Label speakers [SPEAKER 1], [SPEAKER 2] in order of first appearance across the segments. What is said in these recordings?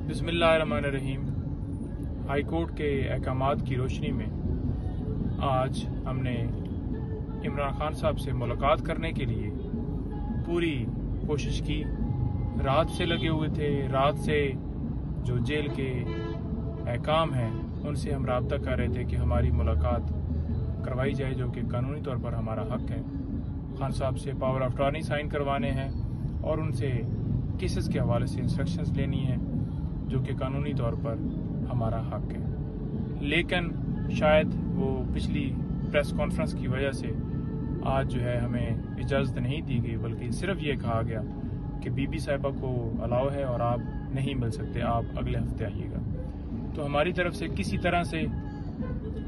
[SPEAKER 1] बिस्मिल्लाहिर्रहमानिर्रहीम। High court के अहकामात की रोशनी में आज हमने इमरान खान साहब से मुलाकात करने के लिए पूरी कोशिश की। रात से लगे हुए थे। रात से जो जेल के अहकाम हैं उनसे हम राब्ता कर रहे थे कि हमारी मुलाकात करवाई जाए, जो कि कानूनी तौर पर हमारा हक है। खान साहब से पावर ऑफ अटॉर्नी साइन करवाने हैं और उनसे केसेस के हवाले से इंस्ट्रक्शंस लेनी है, जो कि कानूनी तौर पर हमारा हक है। लेकिन शायद वो पिछली प्रेस कॉन्फ्रेंस की वजह से आज जो है हमें इजाज़त नहीं दी गई, बल्कि सिर्फ ये कहा गया कि बीबी साहिबा को अलाउ है और आप नहीं मिल सकते, आप अगले हफ्ते आइएगा। तो हमारी तरफ से किसी तरह से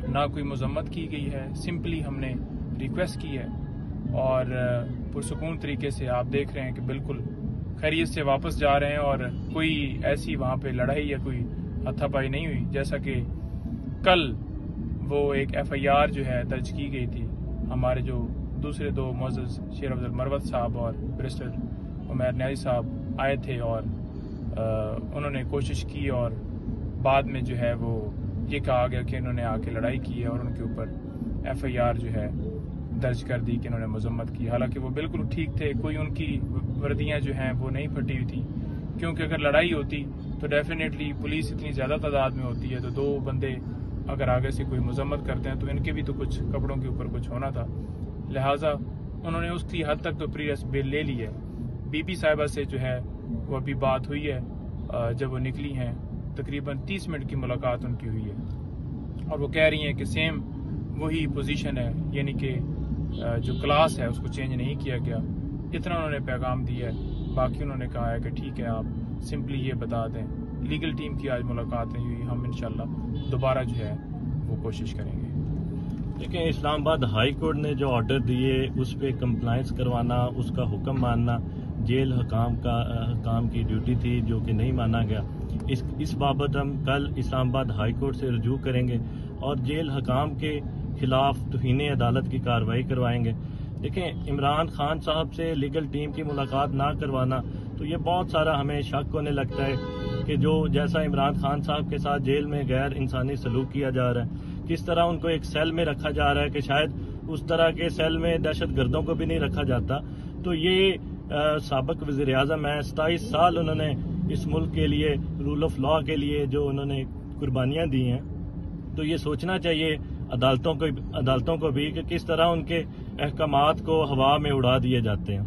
[SPEAKER 1] ना कोई मजम्मत की गई है, सिंपली हमने रिक्वेस्ट की है और पुरसुकून तरीके से आप देख रहे हैं कि बिल्कुल खैरियत से वापस जा रहे हैं और कोई ऐसी वहाँ पे लड़ाई या कोई हाथापाई नहीं हुई। जैसा कि कल वो एक FIR जो है दर्ज की गई थी, हमारे जो दूसरे दो मोअज़्ज़ज़ शेर अफजल मरवत साहब और बैरिस्टर उमैर न्याज़ी साहब आए थे और उन्होंने कोशिश की और बाद में जो है वो ये कहा गया कि इन्होंने आके लड़ाई की है और उनके ऊपर FIR जो है दर्ज कर दी कि इन्होंने मजम्मत की। हालांकि वो बिल्कुल ठीक थे, कोई उनकी वर्दियां जो हैं वो नहीं फटी हुई थी, क्योंकि अगर लड़ाई होती तो डेफिनेटली पुलिस इतनी ज़्यादा तादाद में होती है, तो दो बंदे अगर आगे से कोई मजम्मत करते हैं तो इनके भी तो कुछ कपड़ों के ऊपर कुछ होना था। लिहाजा उन्होंने उसकी हद तक तो प्री अरेस्ट बेल ले ली है। बीबी साहिबा से जो है वो अभी बात हुई है, जब वो निकली हैं तकरीबन 30 मिनट की मुलाकात उनकी हुई है और वो कह रही हैं कि सेम वही पोजीशन है, यानी कि जो क्लास है उसको चेंज नहीं किया गया। इतना उन्होंने पैगाम दिया है। बाकी उन्होंने कहा है कि ठीक है, आप सिंपली ये बता दें। लीगल टीम की आज मुलाकात नहीं हुई, हम इंशाल्लाह दोबारा जो है वो कोशिश करेंगे।
[SPEAKER 2] देखिए, इस्लामाबाद हाई कोर्ट ने जो ऑर्डर दिए उस पर कंप्लाइंस करवाना, उसका हुक्म मानना जेल हकाम की ड्यूटी थी, जो कि नहीं माना गया। इस बाबत हम कल इस्लामाबाद हाई कोर्ट से रजू करेंगे और जेल हकाम के खिलाफ तौहीन अदालत की कार्रवाई करवाएंगे। देखें, इमरान खान साहब से लीगल टीम की मुलाकात ना करवाना, तो ये बहुत सारा हमें शक होने लगता है कि जो जैसा इमरान खान साहब के साथ जेल में गैर इंसानी सलूक किया जा रहा है, किस तरह उनको एक सेल में रखा जा रहा है कि शायद उस तरह के सेल में दहशत गर्दों को भी नहीं रखा जाता। तो ये साबिक वज़ीर आज़म है, 27 साल उन्होंने इस मुल्क के लिए, रूल ऑफ लॉ के लिए जो उन्होंने कुर्बानियां दी हैं। तो ये सोचना चाहिए अदालतों को भी कि किस तरह उनके अहकामात को हवा में उड़ा दिए जाते हैं।